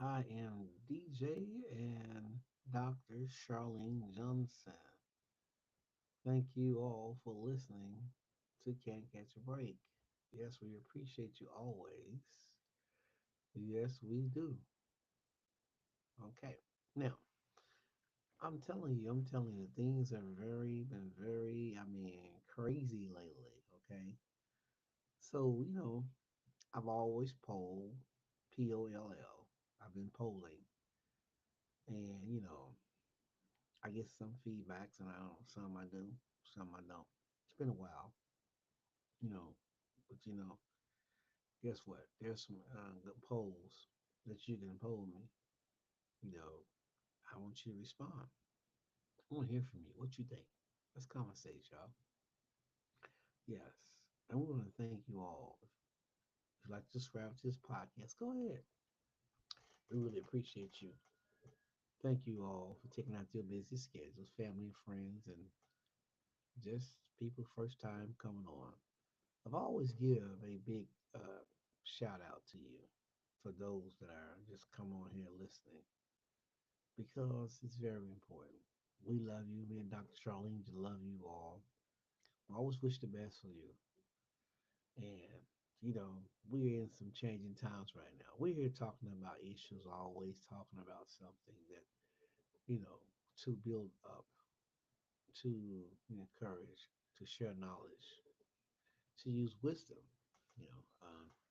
I am DJ and Dr. Charlene Johnson. Thank you all for listening to Can't Catch a Break. Yes, we appreciate you always. Yes, we do. Okay. Now, I'm telling you, things have been very, crazy lately. Okay. So, I've always polled, POLL. I've been polling. And, I get some feedbacks, and I don't. Some I do, some I don't. It's been a while, you know, but guess what? There's some good polls that you can poll me. You know, I want you to respond. I want to hear from you. What you think? Let's conversate, y'all. Yes, and we want to thank you all. If you'd like to subscribe to this podcast, go ahead. We really appreciate you. Thank you all for taking out your busy schedules, family, friends, and just people first time coming on. I've always give a big shout out to you for those that are just come on here listening because it's very important. We love you. Me and Dr. Charlene just love you all. I always wish the best for you. And we're in some changing times right now. We're here talking about issues, always talking about something that you know to build up, to encourage, to share knowledge, to use wisdom.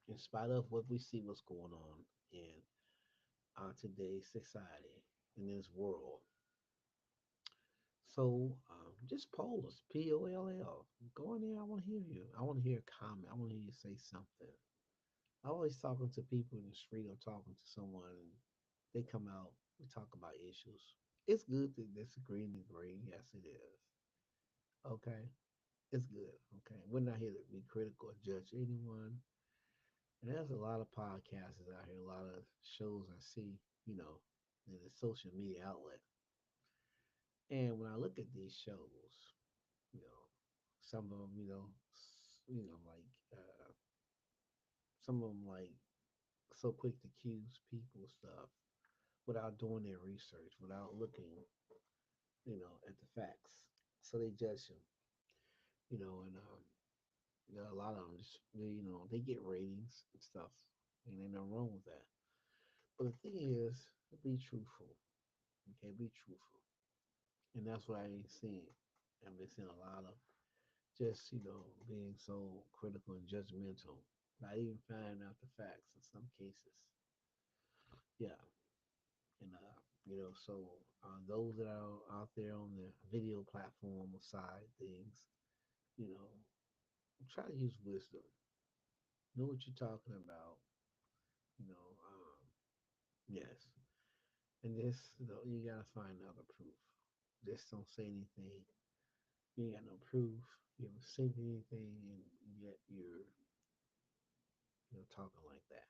In spite of what we see, what's going on in today's society, in this world. So just poll us, POLL. Go in there. I want to hear you. I want to hear a comment. I want to hear you say something. I always talking to people in the street or talking to someone, and they come out. We talk about issues. It's good to disagree and agree. Yes, it is. Okay, it's good. Okay, we're not here to be critical or judge anyone. And there's a lot of podcasts out here, a lot of shows I see, in the social media outlet. And when I look at these shows, you know, some of them, like some of them like so quick to accuse people of stuff without doing their research, without looking, at the facts. So they judge them, and a lot of them just, they get ratings and stuff, and ain't nothing wrong with that. But the thing is, be truthful. Okay, be truthful. And that's what I ain't seeing. I've been seeing a lot of just, being so critical and judgmental, not even finding out the facts in some cases. Yeah. And, so those that are out there on the video platform side things, you know, try to use wisdom. Know what you're talking about, you know. Yes. And this, you gotta find other proof. Just don't say anything. You ain't got no proof. You haven't seen anything, and yet you're, talking like that.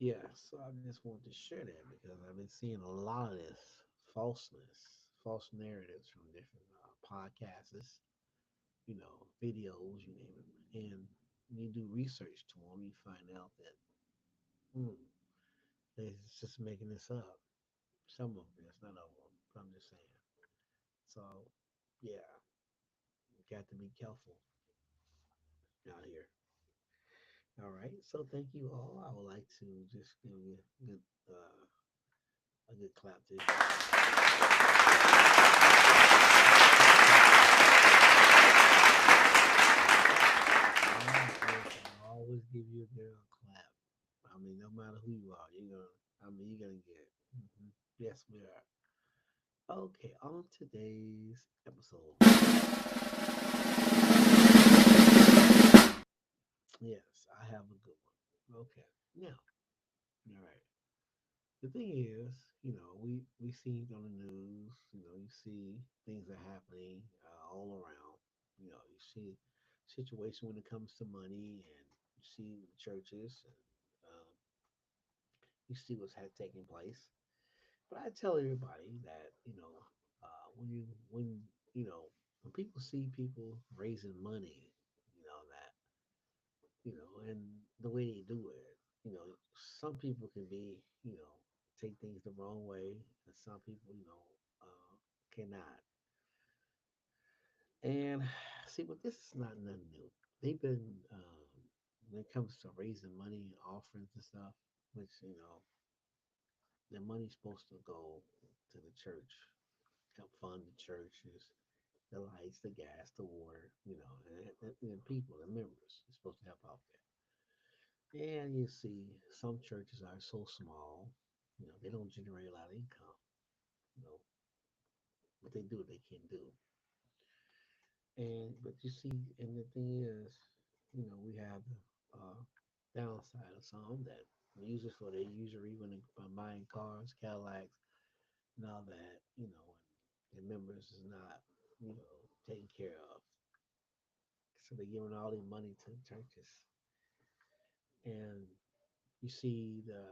Yeah, so I just wanted to share that because I've been seeing a lot of this falseness, false narratives from different podcasts, videos, you name it. And when you do research to them, you find out that they're just making this up. Some of them, it's not all of them, but I'm just saying. So, yeah, you got to be careful out here. All right, so thank you all. I would like to just give you a good clap this. I'll always give you a good clap. I mean, no matter who you are, you're gonna get it. Yes, we are. Okay, on today's episode. Yes, I have a good one. Okay, now, all right. The thing is, we see it on the news. You see things are happening all around. You see situation when it comes to money, and you see the churches, and you see what's taking place. But I tell everybody that when you know when people see people raising money, that and the way they do it, some people can be, take things the wrong way, and some people, cannot. And see, but this is not nothing new. They've been, when it comes to raising money and offerings and stuff, which, the money's supposed to go to the church, help fund the churches, the lights, the gas, the water, and people, the members, are supposed to help out there. And you see, some churches are so small, they don't generate a lot of income. You know, what they do, they can do. And but you see, and the thing is, we have the downside of some that use it for their usury when they are buying cars, Cadillacs, and all that, and the members is not, taken care of. So they're giving all their money to the churches. And you see the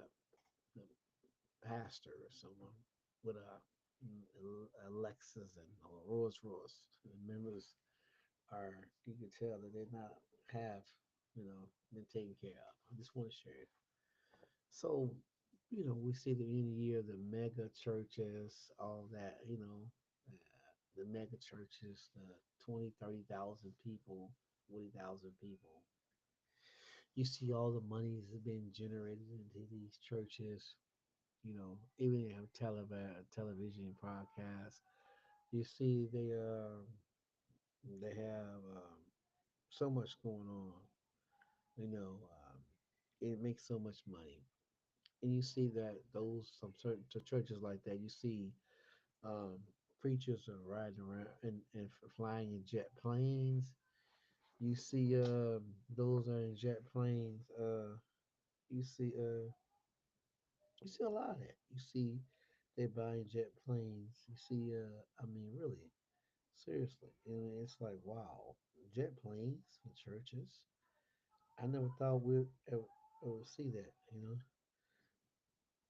pastor or someone with a Lexus and a Rolls Royce. The members are, you can tell that they're not have, been taken care of. I just want to share it. So, we see the end of the year, the mega churches, all that, the mega churches, the 20, 30,000 people, 40,000 people. You see all the money has been generated into these churches, even in television broadcasts. You see they have so much going on. You know, um, it makes so much money, and you see that those some certain churches like that. You see um, preachers are riding around and flying in jet planes. You see those are in jet planes. You see you see a lot of that. You see they buying jet planes. You see I mean really seriously, and it's like wow, jet planes for churches. I never thought we'd ever see that.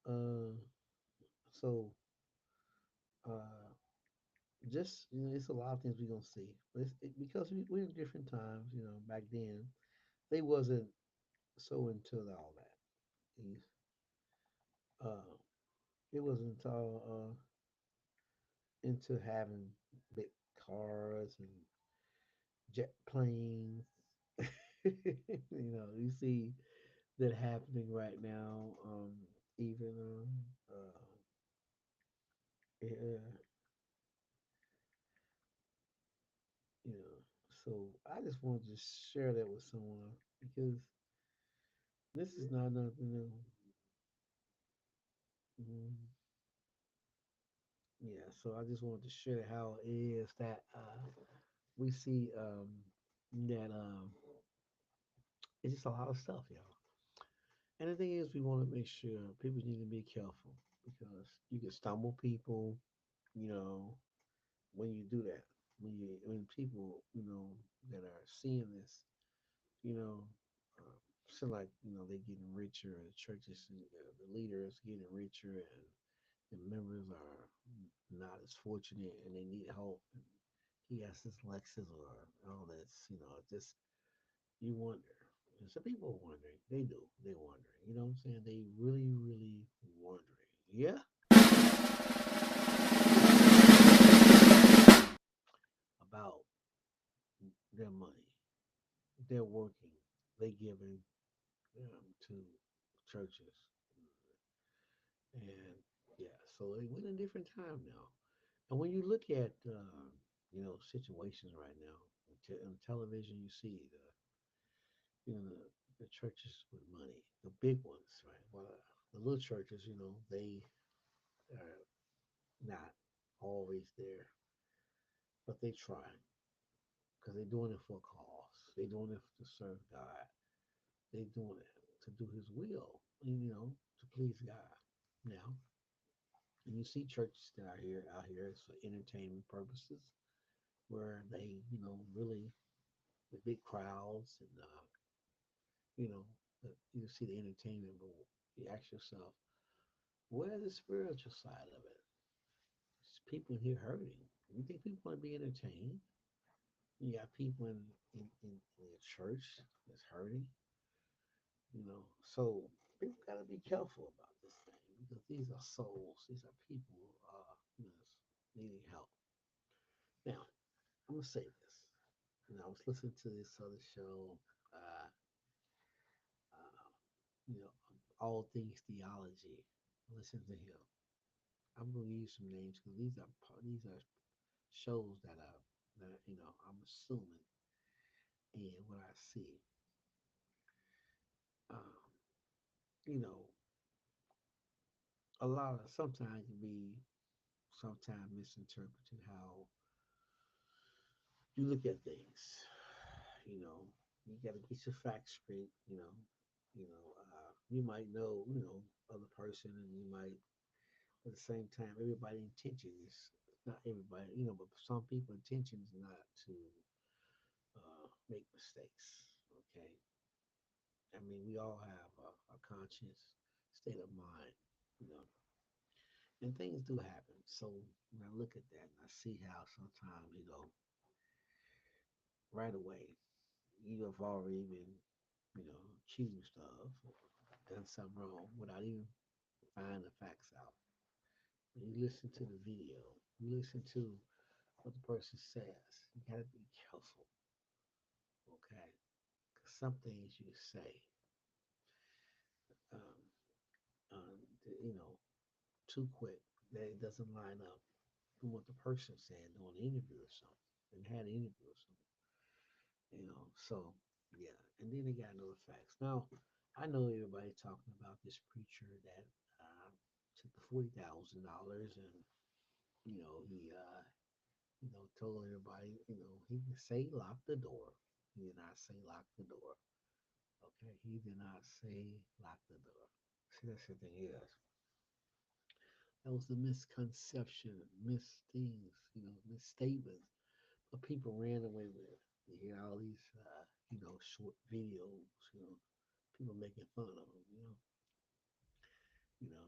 Uh, so uh, just it's a lot of things we're gonna see, but because we're in different times. Back then they wasn't so into all that. Uh, it wasn't all into having big cars and jet planes. You see that happening right now. Even uh, you know. So I just wanted to share that with someone because this is not nothing new. Mhm. Yeah, so I just wanted to share how it is that we see that it's just a lot of stuff, y'all. And the thing is, we want to make sure people need to be careful because you can stumble people, you know, when you do that. When people, that are seeing this, you know, seem like they're getting richer, and the churches, and the leaders getting richer, and the members are not as fortunate, and they need help. And he has this Lexus or all this, just you wonder. And some people are wondering. They do. They're wondering. You know what I'm saying? They really, really wondering. Yeah, about their money. They're working. They giving to churches, and yeah. So we're in a different time now. And when you look at situations right now on television, you see the churches with money, the big ones, right? Well, the little churches, they are not always there, but they try because they're doing it for a cause. They're doing it to serve God. They're doing it to do His will, to please God. Now, and you see churches that are here out here for entertainment purposes, where they, really the big crowds and you know, you see the entertainment, but you ask yourself, where's the spiritual side of it? It's people here hurting. You think people want to be entertained? You got people in the church that's hurting, So People got to be careful about this thing because these are souls. These are people you know, needing help. Now, I'm gonna say this. I was listening to this other show, uh, uh, you know, all things theology. Listen to him. I'm gonna use some names because these are shows that I'm assuming and what I see. Um, you know, a lot of sometimes can be sometimes misinterpreted how you look at things. You know, you got to get your facts straight. You might know, other person, and you might at the same time, everybody intention is not everybody, but some people intention is not to make mistakes. Okay, I mean, we all have a conscious state of mind, you know, and things do happen. So when I look at that, and I see how sometimes, right away you have already been, accused of or done something wrong without even finding the facts out. When you listen to the video, you listen to what the person says. You got to be careful, okay? Because some things you say, um, you know, too quick, that it doesn't line up with what the person said during the interview or something, and had an interview or something. So yeah, and then they got to know the facts. Now, I know everybody talking about this preacher that took the $40,000 and he told everybody, he didn't say lock the door. He did not say lock the door. Okay, he did not say lock the door. See, that's the thing is, that was the misconception, misthings, misstatements. But people ran away with it. You hear all these, short videos, people making fun of him,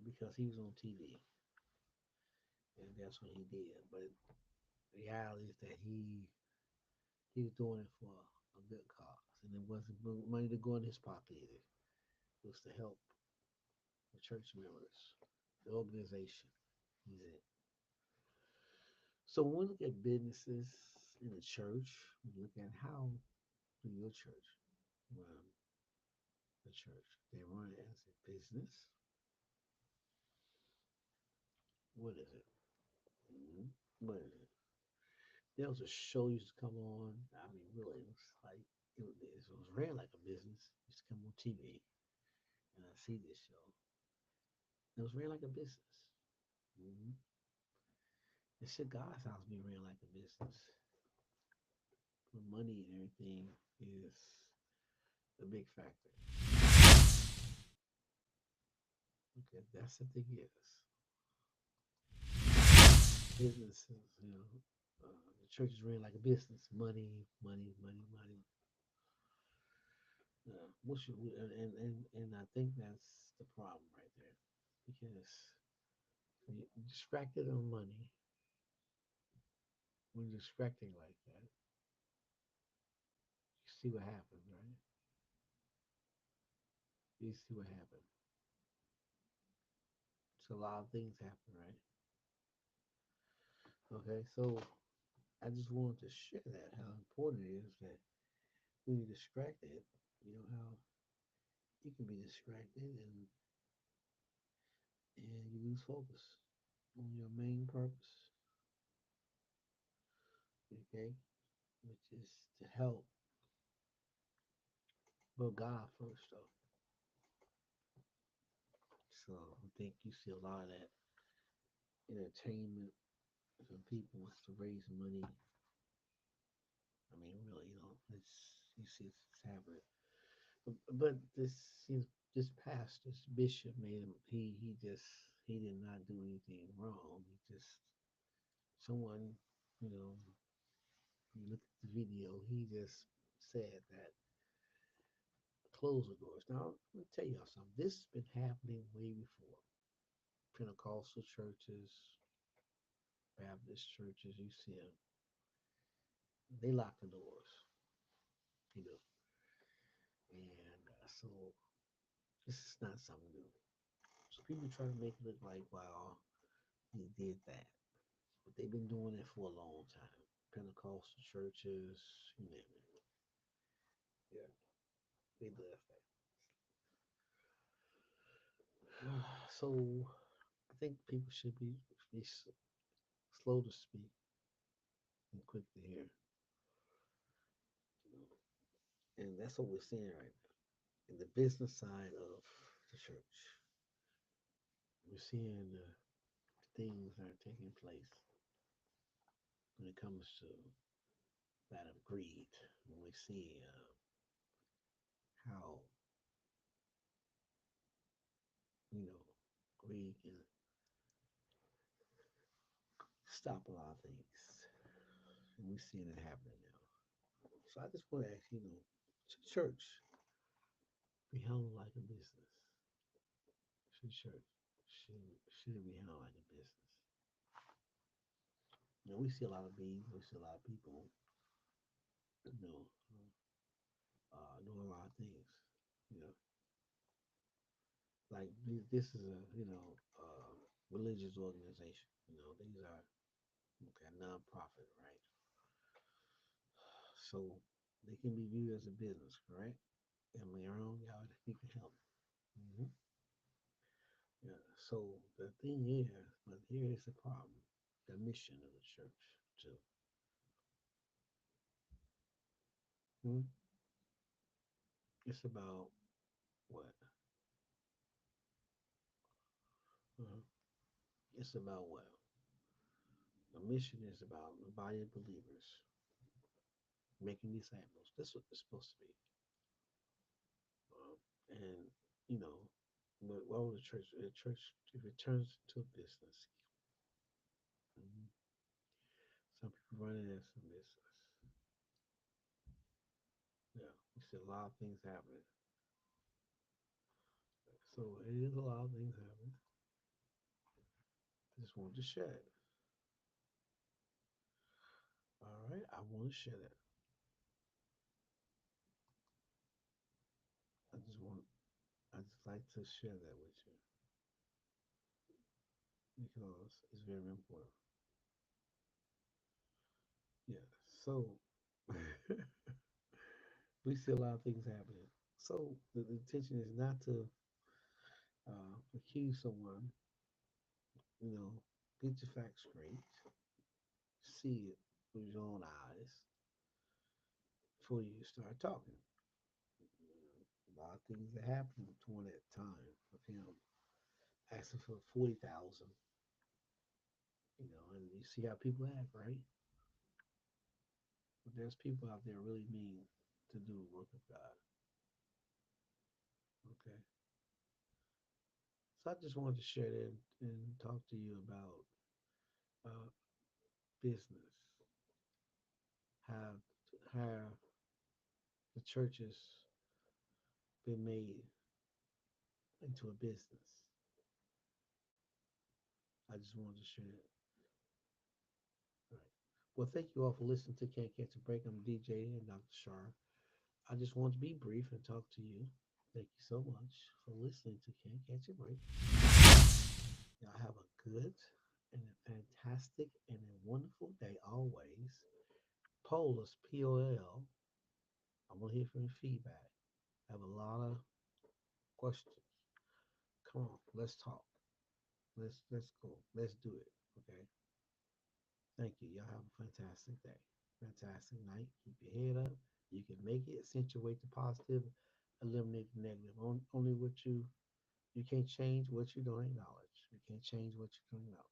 because he was on TV, and that's what he did. But the reality is that he was doing it for a good cause, and it wasn't money to go in his pocket either. It was to help the church members, the organization. He's in. So when we look at businesses in the church, we look at how do your church run the church. They run it as a business. What is it? What is it? There was a show used to come on. I mean, really, it was like it was ran like a business. It used to come on TV, and I see this show. It was ran like a business. Mm-hmm. It should God's house be ran like a business. The money and everything is a big factor. Okay, that's the thing is businesses. The church is ran like a business. Money, money, money, money. And I think that's the problem right there, because when you're distracted on money, when you're distracting like that, you see what happens, right? You see what happens. So a lot of things happen, right? Okay, so I just wanted to share that how important it is that when you're distracted, how you can be distracted and you lose focus on your main purpose, okay, which is to help. But God first, though. So I think you see a lot of that entertainment. Some people wants to raise money. I mean, really, it's you see it's happening. But this pastor, this bishop made him. He did not do anything wrong. He just someone, you know, you look at the video. He just said that close the doors. Now, let me tell y'all something. This has been happening way before. Pentecostal churches, Baptist churches, you see them. They lock the doors, you know. And so This is not something new. So people try to make it look like, wow, he did that. But they've been doing it for a long time. Pentecostal churches, you name it. Yeah, they left that. So I think people should be slow to speak and quick to hear. You know? And that's what we're seeing right now. In the business side of the church, we're seeing the things that are taking place when it comes to that of greed. When we see how, you know, greed can stop a lot of things. And we're seeing it happening now. So I just want to ask, church be handled like a business? Should church should it be handled like a business? We see a lot of beings, we see a lot of people, you know, doing a lot of things. You know, like this is a religious organization. These are okay non-profit, right? So they can be viewed as a business, correct? Am I wrong, y'all? You can help. Hmm. Yeah. So the thing is, but here is the problem: the mission of the church too. Hmm? It's about what? Uh, it's about what? The mission is about the body of believers making disciples. That's what it's supposed to be. And you know, what would the church, if it turns into a business, mhm, some people run it as a business. Yeah, we see a lot of things happening. So it is a lot of things happening. I just wanted to share it. All right, I want to share that. I just want, I just like to share that with you because it's very important. Yeah. So we see a lot of things happening. So the intention is not to accuse someone. You know, get your facts straight, see it with your own eyes before you start talking. A lot of things that happened during that time of him asking for 40,000. And you see how people act, right? But there's people out there really mean to do the work of God. Okay, so I just wanted to share that and talk to you about uh, business. Have have the churches been made into a business? I just wanted to share that. All right. Well, thank you all for listening to Can't Catch a Break. I'm DJ and Dr. Shar. I just wanted to be brief and talk to you. Thank you so much for listening to Can't Catch a Break. Y'all have a good and a fantastic and a wonderful day always. Poll us, POL. I want to hear from your feedback. I have a lot of questions. Come on, let's talk. Let's go. Let's do it. Okay. Thank you. Y'all have a fantastic day. Fantastic night. Keep your head up. You can make it. Accentuate the positive. Eliminate the negative. Only what you can't change what you don't acknowledge. You can't change what you don't acknowledge.